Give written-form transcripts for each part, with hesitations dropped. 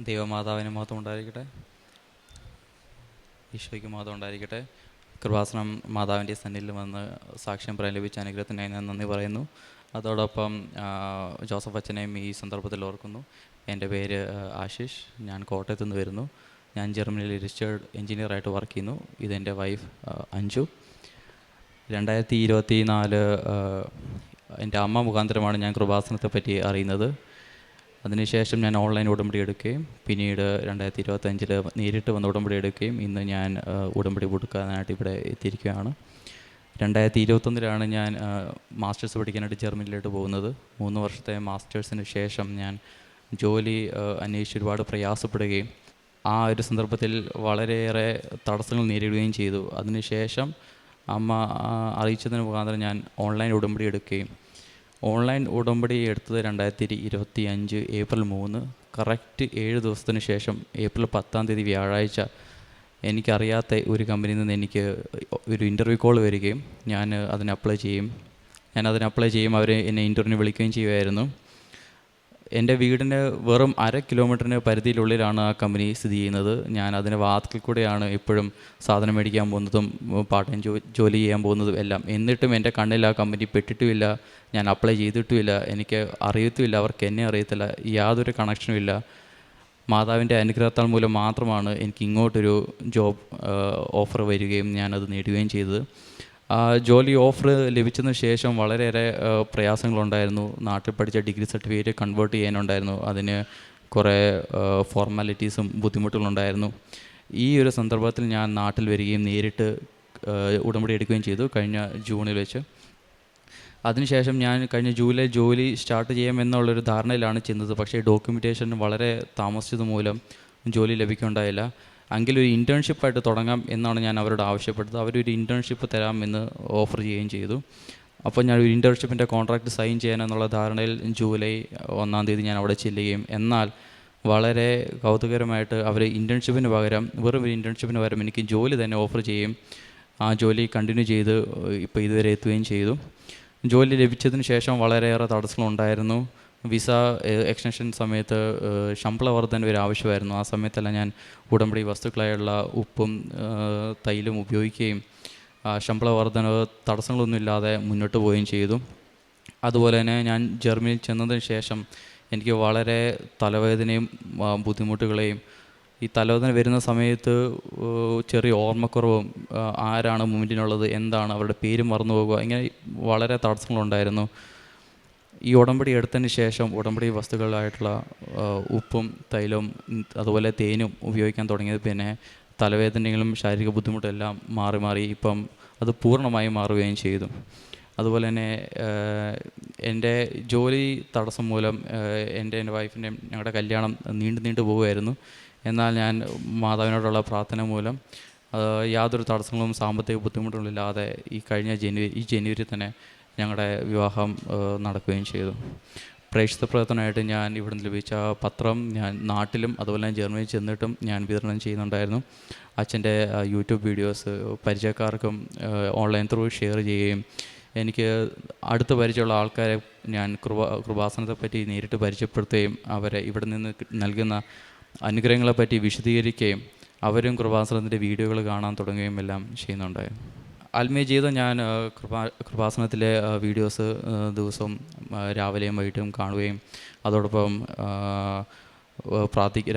ദൈവമാതാവിന് മഹത്വം ഉണ്ടായിരിക്കട്ടെ. ഈശോയ്ക്ക് മഹത്വം ഉണ്ടായിരിക്കട്ടെ. കൃപാസനം മാതാവിൻ്റെ സന്നിധിയിൽ വന്ന് സാക്ഷ്യം പറയാൻ ലഭിച്ച അനുഗ്രഹത്തിനായി ഞാൻ നന്ദി പറയുന്നു. അതോടൊപ്പം ജോസഫ് അച്ഛനെയും ഈ സന്ദർഭത്തിൽ ഓർക്കുന്നു. എൻ്റെ പേര് ആശിഷ്. ഞാൻ കോട്ടയത്തു നിന്ന് വരുന്നു. ഞാൻ ജർമ്മനിയിൽ രജിസ്റ്റേർഡ് എഞ്ചിനീയറായിട്ട് വർക്ക് ചെയ്യുന്നു. ഇതെൻ്റെ വൈഫ് അഞ്ജു. 2024 എൻ്റെ അമ്മ മുഖാന്തരമാണ് ഞാൻ കൃപാസനത്തെ പറ്റി അറിയുന്നത്. അതിനുശേഷം ഞാൻ ഓൺലൈൻ ഉടമ്പടി എടുക്കുകയും പിന്നീട് 2025 നേരിട്ട് വന്ന് ഉടമ്പടി എടുക്കുകയും ഇന്ന് ഞാൻ ഉടമ്പടി പുതുക്കാനായിട്ട് ഇവിടെ എത്തിയിരിക്കുകയാണ്. 2021 ഞാൻ മാസ്റ്റേഴ്സ് പഠിക്കാനായിട്ട് ജർമ്മനിയിലോട്ട് പോകുന്നത്. 3 വർഷത്തെ മാസ്റ്റേഴ്സിന് ശേഷം ഞാൻ ജോലി അന്വേഷിച്ച് ഒരുപാട് പ്രയാസപ്പെടുകയും ആ ഒരു സന്ദർഭത്തിൽ വളരെയേറെ തടസ്സങ്ങൾ നേരിടുകയും ചെയ്തു. അതിനുശേഷം അമ്മ അറിയിച്ചതിന് മുഖാന്തരം ഞാൻ ഓൺലൈൻ ഉടമ്പടി എടുക്കുകയും ഓൺലൈൻ ഉടമ്പടി എടുത്തത് 2025 ഏപ്രിൽ 3, കറക്റ്റ് 7 ദിവസത്തിന് ശേഷം ഏപ്രിൽ 10 വ്യാഴാഴ്ച എനിക്കറിയാത്ത ഒരു കമ്പനിയിൽ നിന്ന് എനിക്ക് ഒരു ഇൻ്റർവ്യൂ കോൾ വരികയും ഞാൻ അതിന് അപ്ലൈ ചെയ്യും. അവർ എന്നെ ഇൻ്റർവ്യൂവിന് വിളിക്കുകയും ചെയ്യുമായിരുന്നു. എൻ്റെ വീടിന് വെറും 1/2 കിലോമീറ്ററിന് പരിധിയിലുള്ളിലാണ് ആ കമ്പനി സ്ഥിതി ചെയ്യുന്നത്. ഞാൻ അതിൻ്റെ വാതിൽക്കൽ കൂടെയാണ് എപ്പോഴും സാധനം മേടിക്കാൻ പോകുന്നതും പാർട്ട് ടൈം ജോലി ചെയ്യാൻ പോകുന്നതും എല്ലാം. എന്നിട്ടും എൻ്റെ കണ്ണിൽ ആ കമ്പനി പെട്ടിട്ടുമില്ല, ഞാൻ അപ്ലൈ ചെയ്തിട്ടുമില്ല, എനിക്ക് അറിയത്തുമില്ല, അവർക്ക് എന്നെ അറിയത്തില്ല, യാതൊരു കണക്ഷനും ഇല്ല. മാതാവിൻ്റെ അനുഗ്രഹത്താൽ മൂലം മാത്രമാണ് എനിക്ക് ഇങ്ങോട്ടൊരു ജോബ് ഓഫർ വരികയും ഞാനത് നേടുകയും ചെയ്തത്. ജോലി ഓഫർ ലഭിച്ചതിന് ശേഷം വളരെയേറെ പ്രയാസങ്ങളുണ്ടായിരുന്നു. നാട്ടിൽ പഠിച്ച ഡിഗ്രി സർട്ടിഫിക്കറ്റ് കൺവേർട്ട് ചെയ്യാനുണ്ടായിരുന്നു. അതിന് കുറേ ഫോർമാലിറ്റീസും ബുദ്ധിമുട്ടുകളുണ്ടായിരുന്നു. ഈ ഒരു സന്ദർഭത്തിൽ ഞാൻ നാട്ടിൽ വരികയും നേരിട്ട് ഉടമ്പടി എടുക്കുകയും ചെയ്തു കഴിഞ്ഞ ജൂണിൽ വെച്ച്. അതിനുശേഷം ഞാൻ കഴിഞ്ഞ ജൂലൈ ജോലി സ്റ്റാർട്ട് ചെയ്യാമെന്നുള്ളൊരു ധാരണയിലാണ് ചെന്നത്. പക്ഷേ ഡോക്യുമെൻറ്റേഷൻ വളരെ താമസിച്ചത് മൂലം ജോലി ലഭിക്കുകയുണ്ടായില്ല. എങ്കിലൊരു ഇൻറ്റേൺഷിപ്പായിട്ട് തുടങ്ങാം എന്നാണ് ഞാൻ അവരോട് ആവശ്യപ്പെട്ടത്. അവരൊരു ഇൻറ്റേൺഷിപ്പ് തരാമെന്ന് ഓഫർ ചെയ്യുകയും ചെയ്തു. അപ്പോൾ ഞാൻ ഒരു ഇൻറ്റേൺഷിപ്പിൻ്റെ കോൺട്രാക്റ്റ് സൈൻ ചെയ്യാനെന്നുള്ള ധാരണയിൽ ജൂലൈ 1 ഞാൻ അവിടെ ചെല്ലുകയും, എന്നാൽ വളരെ കൗതുകരമായിട്ട് അവർ ഇൻറ്റേൺഷിപ്പിന് പകരം വെറും ഒരു ഇൻറ്റേൺഷിപ്പിന് പകരം എനിക്ക് ജോലി തന്നെ ഓഫർ ചെയ്യും. ആ ജോലി കണ്ടിന്യൂ ചെയ്ത് ഇപ്പോൾ ഇതുവരെ എത്തുകയും ചെയ്തു. ജോലി ലഭിച്ചതിന് ശേഷം വളരെയേറെ തടസ്സങ്ങളുണ്ടായിരുന്നു. വിസ എക്സ്റ്റൻഷൻ സമയത്ത് ശമ്പള വർധന ഒരു ആവശ്യമായിരുന്നു. ആ സമയത്തെല്ലാം ഞാൻ ഉടമ്പടി വസ്തുക്കളായുള്ള ഉപ്പും തൈലും ഉപയോഗിക്കുകയും ശമ്പള വർധന തടസ്സങ്ങളൊന്നുമില്ലാതെ മുന്നോട്ട് പോവുകയും ചെയ്തു. അതുപോലെ തന്നെ ഞാൻ ജർമ്മനിയിൽ ചെന്നതിന് ശേഷം എനിക്ക് വളരെ തലവേദനയും ബുദ്ധിമുട്ടുകളെയും, ഈ തലവേദന വരുന്ന സമയത്ത് ചെറിയ ഓർമ്മക്കുറവും, ആരാണ് മുന്നിലുള്ളത്, എന്താണ് അവരുടെ പേര് മറന്നു പോകുക, ഇങ്ങനെ വളരെ തടസ്സങ്ങളുണ്ടായിരുന്നു. ഈ ഉടമ്പടി എടുത്തതിന് ശേഷം ഉടമ്പടി വസ്തുക്കളായിട്ടുള്ള ഉപ്പും തൈലവും അതുപോലെ തേനും ഉപയോഗിക്കാൻ തുടങ്ങിയത് പിന്നെ തലവേദനകളും ശാരീരിക ബുദ്ധിമുട്ടെല്ലാം മാറി ഇപ്പം അത് പൂർണ്ണമായി മാറുകയും ചെയ്തു. അതുപോലെ തന്നെ എൻ്റെ ജോലി തടസ്സം മൂലം എൻ്റെ വൈഫിൻ്റെയും ഞങ്ങളുടെ കല്യാണം നീണ്ടു പോവുമായിരുന്നു. എന്നാൽ ഞാൻ മാതാവിനോടുള്ള പ്രാർത്ഥന മൂലം യാതൊരു തടസ്സങ്ങളും സാമ്പത്തിക ബുദ്ധിമുട്ടുകളില്ലാതെ ഈ ജനുവരി തന്നെ ഞങ്ങളുടെ വിവാഹം നടക്കുകയും ചെയ്തു. പ്രേക്ഷിത പ്രവർത്തനമായിട്ട് ഞാൻ ഇവിടെ നിന്ന് ലഭിച്ച പത്രം ഞാൻ നാട്ടിലും അതുപോലെ തന്നെ ജർമ്മനിയിൽ ചെന്നിട്ടും ഞാൻ വിതരണം ചെയ്യുന്നുണ്ടായിരുന്നു. അച്ഛൻ്റെ യൂട്യൂബ് വീഡിയോസ് പരിചയക്കാർക്കും ഓൺലൈൻ ത്രൂ ഷെയർ ചെയ്യുകയും എനിക്ക് അടുത്ത പരിചയമുള്ള ആൾക്കാരെ ഞാൻ കൃപാസനത്തെപ്പറ്റി നേരിട്ട് പരിചയപ്പെടുത്തുകയും അവരെ ഇവിടെ നിന്ന് നൽകുന്ന അനുഗ്രഹങ്ങളെപ്പറ്റി വിശദീകരിക്കുകയും അവരും കൃപാസനത്തിൻ്റെ വീഡിയോകൾ കാണാൻ തുടങ്ങുകയും എല്ലാം ചെയ്യുന്നുണ്ടായിരുന്നു. ആത്മീയ ജീവിതം ഞാൻ കൃപാസനത്തിലെ വീഡിയോസ് ദിവസവും രാവിലെയും വൈകിട്ടും കാണുകയും അതോടൊപ്പം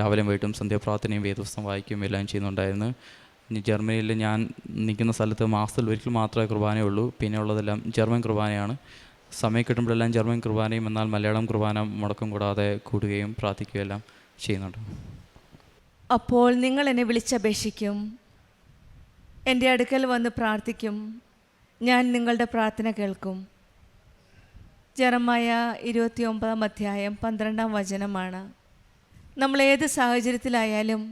രാവിലെയും വൈകിട്ടും സന്ധ്യാപ്രാർത്ഥനയും വേദപുസ്തകം വായിക്കുകയും എല്ലാം ചെയ്യുന്നുണ്ടായിരുന്നു. ജർമ്മനിയിൽ ഞാൻ നിൽക്കുന്ന സ്ഥലത്ത് മാസത്തിൽ ഒരിക്കൽ മാത്രമേ കുർബാനയുള്ളൂ. പിന്നെ ഉള്ളതെല്ലാം ജർമ്മൻ കുർബാനയാണ്. സമയം കിട്ടുമ്പോഴെല്ലാം ജർമ്മൻ കുർബാനയും എന്നാൽ മലയാളം കുർബാന മുടക്കം കൂടാതെ കൂടുകയും പ്രാർത്ഥിക്കുകയും എല്ലാം ചെയ്യുന്നുണ്ട്. അപ്പോൾ നിങ്ങൾ എന്നെ വിളിച്ചപേക്ഷിക്കും, എൻ്റെ അടുക്കൽ വന്ന് പ്രാർത്ഥിക്കും, ഞാൻ നിങ്ങളുടെ പ്രാർത്ഥന കേൾക്കും. ജെറമ്യാ 29:12 നമ്മൾ ഏത് സാഹചര്യത്തിലായാലും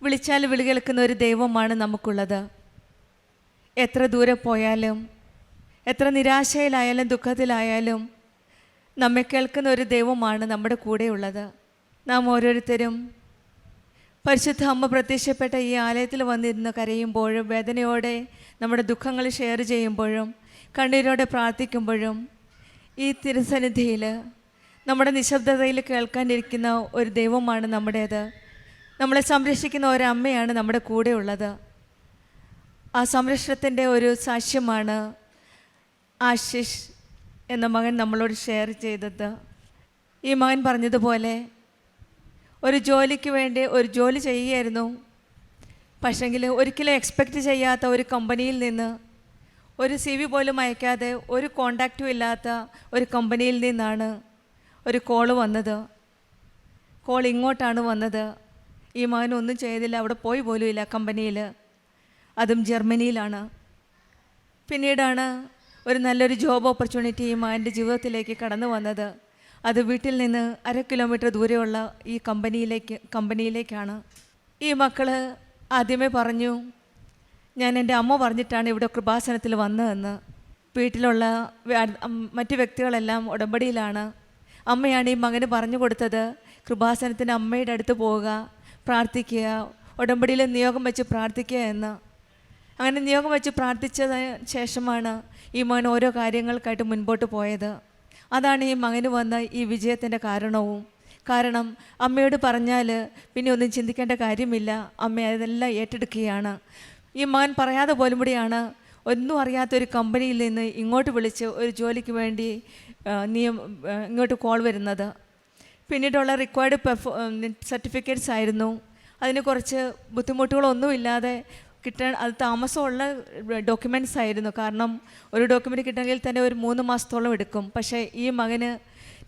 വിളിച്ചാൽ വിളി കേൾക്കുന്ന ഒരു ദൈവമാണ് നമുക്കുള്ളത്. എത്ര ദൂരെ പോയാലും എത്ര നിരാശയിലായാലും ദുഃഖത്തിലായാലും നമ്മെ കേൾക്കുന്ന ഒരു ദൈവമാണ് നമ്മുടെ കൂടെയുള്ളത്. നാം ഓരോരുത്തരും പരിശുദ്ധ അമ്മ പ്രത്യക്ഷപ്പെട്ട ഈ ആലയത്തിൽ വന്നിരുന്ന് കരയുമ്പോഴും വേദനയോടെ നമ്മുടെ ദുഃഖങ്ങൾ ഷെയർ ചെയ്യുമ്പോഴും കണ്ണീരോടെ പ്രാർത്ഥിക്കുമ്പോഴും ഈ തിരുസന്നിധിയിൽ നമ്മുടെ നിശബ്ദതയിൽ കേൾക്കാനിരിക്കുന്ന ഒരു ദൈവമാണ് നമ്മുടേത്. നമ്മളെ സംരക്ഷിക്കുന്ന ഒരമ്മയാണ് നമ്മുടെ കൂടെ ഉള്ളത്. ആ സംരക്ഷണത്തിൻ്റെ ഒരു സാക്ഷ്യമാണ് ആശിഷ് എന്ന മകൻ നമ്മളോട് ഷെയർ ചെയ്തത്. ഈ മകൻ പറഞ്ഞതുപോലെ ഒരു ജോലിക്ക് വേണ്ടി ഒരു ജോലി ചെയ്യുകയായിരുന്നു. പക്ഷെങ്കിൽ ഒരിക്കലും എക്സ്പെക്റ്റ് ചെയ്യാത്ത ഒരു കമ്പനിയിൽ നിന്ന്, ഒരു CV പോലും അയക്കാതെ, ഒരു കോണ്ടാക്റ്റും ഇല്ലാത്ത ഒരു കമ്പനിയിൽ നിന്നാണ് ഒരു കോള് വന്നത്. കോൾ ഇങ്ങോട്ടാണ് വന്നത്. ഈ മകൻ ഒന്നും ചെയ്തില്ല, അവിടെ പോയി പോലും ഇല്ല കമ്പനിയിൽ, അതും ജർമ്മനിയിലാണ്. പിന്നീടാണ് ഒരു നല്ലൊരു ജോബ് ഓപ്പർച്യൂണിറ്റി ഈ മകൻ്റെ ജീവിതത്തിലേക്ക് കടന്നു വന്നത്. അത് വീട്ടിൽ നിന്ന് 1/2 കിലോമീറ്റർ ദൂരെയുള്ള ഈ കമ്പനിയിലേക്കാണ്. ഈ മക്കൾ ആദ്യമേ പറഞ്ഞു, ഞാൻ എൻ്റെ അമ്മ പറഞ്ഞിട്ടാണ് ഇവിടെ കൃപാസനത്തിൽ വന്നതെന്ന്. വീട്ടിലുള്ള മറ്റ് വ്യക്തികളെല്ലാം ഉടമ്പടിയിലാണ്. അമ്മയാണ് ഈ മകന് പറഞ്ഞു കൊടുത്തത്, കൃപാസനത്തിന് അമ്മയുടെ അടുത്ത് പോവുക, പ്രാർത്ഥിക്കുക, ഉടമ്പടിയിൽ നിയോഗം വെച്ച് പ്രാർത്ഥിക്കുക എന്ന്. അങ്ങനെ നിയോഗം വെച്ച് പ്രാർത്ഥിച്ചതിന് ശേഷമാണ് ഈ മകൻ ഓരോ കാര്യങ്ങൾക്കായിട്ട് മുൻപോട്ട് പോയത്. അതാണ് ഈ മകന് വന്ന ഈ വിജയത്തിൻ്റെ കാരണവും. കാരണം അമ്മയോട് പറഞ്ഞാൽ പിന്നെ ഒന്നും ചിന്തിക്കേണ്ട കാര്യമില്ല, അമ്മ അതെല്ലാം ഏറ്റെടുക്കുകയാണ്. ഈ മകൻ പറയാതെ പോലും കൂടിയാണ് ഒന്നും അറിയാത്തൊരു കമ്പനിയിൽ നിന്ന് ഇങ്ങോട്ട് വിളിച്ച് ഒരു ജോലിക്ക് വേണ്ടി ഇങ്ങോട്ട് കോൾ വരുന്നത്. പിന്നീടുള്ള റിക്വയർഡ് സർട്ടിഫിക്കറ്റ്സ് ആയിരുന്നു. അതിന് കുറച്ച് ബുദ്ധിമുട്ടുകളൊന്നുമില്ലാതെ അത് താമസമുള്ള ഡോക്യുമെൻറ്റ്സ് ആയിരുന്നു. കാരണം ഒരു ഡോക്യുമെൻ്റ് കിട്ടണമെങ്കിൽ തന്നെ ഒരു 3 മാസത്തോളം എടുക്കും. പക്ഷേ ഈ മകന്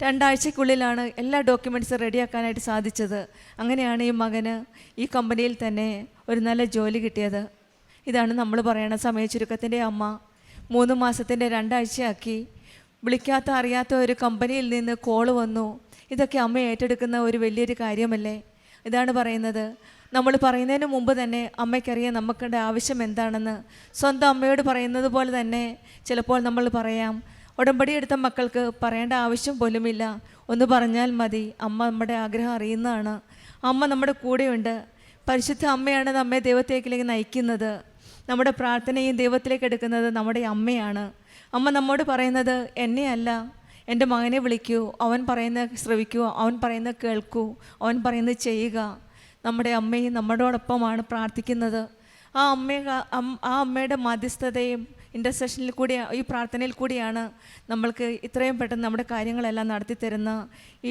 2 ആഴ്ചയ്ക്കുള്ളിലാണ് എല്ലാ ഡോക്യുമെൻറ്റ്സും റെഡിയാക്കാനായിട്ട് സാധിച്ചത്. അങ്ങനെയാണ് ഈ മകന് ഈ കമ്പനിയിൽ തന്നെ ഒരു നല്ല ജോലി കിട്ടിയത്. ഇതാണ് നമ്മൾ പറയണ സമയ ചുരുക്കത്തിൻ്റെ അമ്മ. 3 മാസത്തിൻ്റെ 2 ആഴ്ചയാക്കി. വിളിക്കാത്ത അറിയാത്ത ഒരു കമ്പനിയിൽ നിന്ന് കോള് വന്നു. ഇതൊക്കെ അമ്മ ഏറ്റെടുക്കുന്ന ഒരു വലിയൊരു കാര്യമല്ലേ? ഇതാണ് പറയുന്നത്. നമ്മൾ പറയുന്നതിന് മുമ്പ് തന്നെ അമ്മയ്ക്കറിയാം നമുക്കുടെ ആവശ്യം എന്താണെന്ന്. സ്വന്തം അമ്മയോട് പറയുന്നത് പോലെ തന്നെ ചിലപ്പോൾ നമ്മൾ പറയാം. ഉടമ്പടി എടുത്ത മക്കൾക്ക് പറയേണ്ട ആവശ്യം പോലുമില്ല, ഒന്ന് പറഞ്ഞാൽ മതി. അമ്മ നമ്മുടെ ആഗ്രഹം അറിയുന്നതാണ്. അമ്മ നമ്മുടെ കൂടെയുണ്ട്. പരിശുദ്ധ അമ്മയാണ് നമ്മെ ദൈവത്തിലേക്ക് നയിക്കുന്നത്. നമ്മുടെ പ്രാർത്ഥനയും ദൈവത്തിലേക്ക് എടുക്കുന്നത് നമ്മുടെ അമ്മയാണ്. അമ്മ നമ്മോട് പറയുന്നത് എന്നെയല്ല, എൻ്റെ മകനെ വിളിക്കൂ, അവൻ പറയുന്നത് ശ്രവിക്കൂ, അവൻ പറയുന്നത് കേൾക്കൂ, അവൻ പറയുന്നത് ചെയ്യുക. നമ്മുടെ അമ്മയും നമ്മളോടൊപ്പമാണ് പ്രാർത്ഥിക്കുന്നത്. ആ അമ്മയുടെ മധ്യസ്ഥതയും ഇൻ്റർസെഷനിൽ കൂടി, ഈ പ്രാർത്ഥനയിൽ കൂടിയാണ് നമ്മൾക്ക് ഇത്രയും പെട്ടെന്ന് നമ്മുടെ കാര്യങ്ങളെല്ലാം നടത്തി തരുന്ന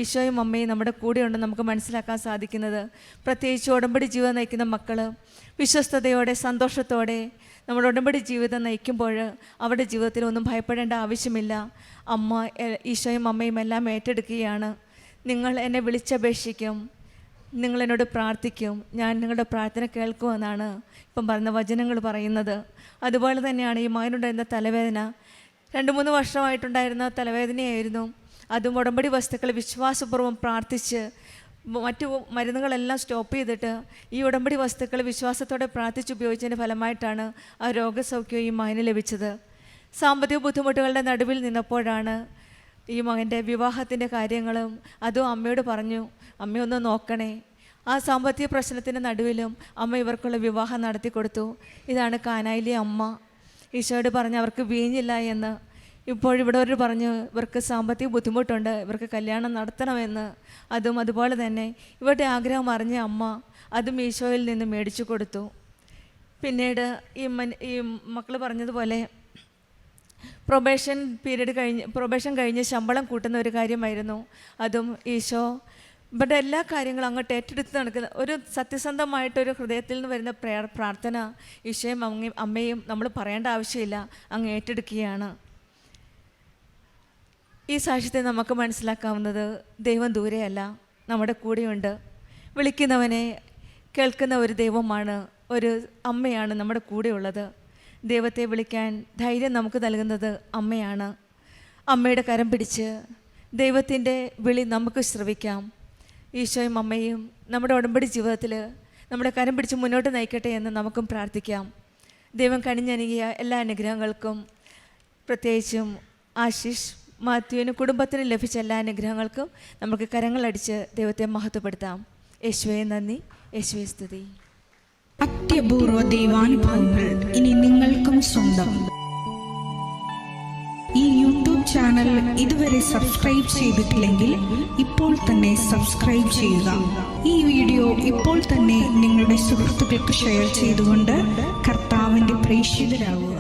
ഈശോയും അമ്മയും നമ്മുടെ കൂടെയുണ്ടെന്ന് നമുക്ക് മനസ്സിലാക്കാൻ സാധിക്കുന്നത്. പ്രത്യേകിച്ച് ഉടമ്പടി ജീവിതം നയിക്കുന്ന മക്കൾ വിശ്വസ്തയോടെ സന്തോഷത്തോടെ നമ്മുടെ ഉടമ്പടി ജീവിതം നയിക്കുമ്പോൾ അവരുടെ ജീവിതത്തിൽ ഒന്നും ഭയപ്പെടേണ്ട ആവശ്യമില്ല. അമ്മ, ഈശോയും അമ്മയും എല്ലാം ഏറ്റെടുക്കുകയാണ്. നിങ്ങൾ എന്നെ വിളിച്ചപേക്ഷിക്കും, നിങ്ങളെന്നോട് പ്രാർത്ഥിക്കും, ഞാൻ നിങ്ങളുടെ പ്രാർത്ഥന കേൾക്കുമെന്നാണ് ഇപ്പം പറഞ്ഞ വചനങ്ങൾ പറയുന്നത്. അതുപോലെ തന്നെയാണ് ഈ മകനുണ്ടായിരുന്ന തലവേദന. 2-3 വർഷമായിട്ടുണ്ടായിരുന്ന തലവേദനയായിരുന്നു. അതും ഉടമ്പടി വസ്തുക്കൾ വിശ്വാസപൂർവ്വം പ്രാർത്ഥിച്ച് മറ്റു മരുന്നുകളെല്ലാം സ്റ്റോപ്പ് ചെയ്തിട്ട് ഈ ഉടമ്പടി വസ്തുക്കൾ വിശ്വാസത്തോടെ പ്രാർത്ഥിച്ചുപയോഗിച്ചതിൻ്റെ ഫലമായിട്ടാണ് ആ രോഗസൗഖ്യം ഈ മകന് ലഭിച്ചത്. സാമ്പത്തിക ബുദ്ധിമുട്ടുകളുടെ നടുവിൽ നിന്നപ്പോഴാണ് ഈ മകൻ്റെ വിവാഹത്തിൻ്റെ കാര്യങ്ങളും അതും അമ്മയോട് പറഞ്ഞു, അമ്മയൊന്ന് നോക്കണേ. ആ സാമ്പത്തിക പ്രശ്നത്തിൻ്റെ നടുവിലും അമ്മ ഇവർക്കുള്ള വിവാഹം നടത്തി കൊടുത്തു. ഇതാണ് കാനായിലെ അമ്മ. ഈശോയോട് പറഞ്ഞ് അവർക്ക് വീഞ്ഞില്ല എന്ന്. ഇപ്പോഴിവിടെ ഒരു പറഞ്ഞു ഇവർക്ക് സാമ്പത്തിക ബുദ്ധിമുട്ടുണ്ട്, ഇവർക്ക് കല്യാണം നടത്തണമെന്ന്. അതും അതുപോലെ തന്നെ ഇവരുടെ ആഗ്രഹം അറിഞ്ഞ അമ്മ അതും ഈശോയിൽ നിന്ന് മേടിച്ചു കൊടുത്തു. പിന്നീട് ഈ മക്കൾ പറഞ്ഞതുപോലെ പ്രൊബേഷൻ കഴിഞ്ഞ് ശമ്പളം കൂട്ടുന്ന ഒരു കാര്യമായിരുന്നു. അതും ഈശോ ഇവരുടെ എല്ലാ കാര്യങ്ങളും അങ്ങോട്ട് ഏറ്റെടുത്ത് നടക്കുന്ന ഒരു സത്യസന്ധമായിട്ടൊരു ഹൃദയത്തിൽ നിന്ന് വരുന്ന പ്രാർത്ഥന ഈശോയും അമ്മയും നമ്മൾ പറയേണ്ട ആവശ്യമില്ല, അങ്ങ് ഏറ്റെടുക്കുകയാണ്. ഈ സാക്ഷ്യത്തെ നമുക്ക് മനസ്സിലാക്കാവുന്നത് ദൈവം ദൂരെയല്ല, നമ്മുടെ കൂടെയുണ്ട്. വിളിക്കുന്നവനെ കേൾക്കുന്ന ഒരു ദൈവമാണ്, ഒരു അമ്മയാണ് നമ്മുടെ കൂടെയുള്ളത്. ദൈവത്തെ വിളിക്കാൻ ധൈര്യം നമുക്ക് നൽകുന്നത് അമ്മയാണ്. അമ്മയുടെ കരം പിടിച്ച് ദൈവത്തിൻ്റെ വിളി നമുക്ക് ശ്രവിക്കാം. ഈശോയും അമ്മയും നമ്മുടെ ഉടമ്പടി ജീവിതത്തിൽ നമ്മുടെ കരം പിടിച്ച് മുന്നോട്ട് നയിക്കട്ടെ എന്ന് നമുക്കും പ്രാർത്ഥിക്കാം. ദൈവം കനിഞ്ഞനുകിയ എല്ലാ അനുഗ്രഹങ്ങൾക്കും, പ്രത്യേകിച്ചും ആശിഷ് മാത്യുവിനും കുടുംബത്തിനും ലഭിച്ച എല്ലാ അനുഗ്രഹങ്ങൾക്കും നമുക്ക് കരങ്ങളടിച്ച് ദൈവത്തെ മഹത്വപ്പെടുത്താം. യേശുവേ നന്ദി, യേശുവേ സ്തുതി. അത്യപൂർവ ദൈവാനുഭവങ്ങൾ ഇനി നിങ്ങൾക്കും സ്വന്തം. ഈ യൂട്യൂബ് ചാനൽ ഇതുവരെ സബ്സ്ക്രൈബ് ചെയ്തിട്ടില്ലെങ്കിൽ ഇപ്പോൾ തന്നെ സബ്സ്ക്രൈബ് ചെയ്യുക. ഈ വീഡിയോ ഇപ്പോൾ തന്നെ നിങ്ങളുടെ സുഹൃത്തുക്കൾക്ക് ഷെയർ ചെയ്തുകൊണ്ട് കർത്താവിൻ്റെ പ്രേക്ഷിതരാകുക.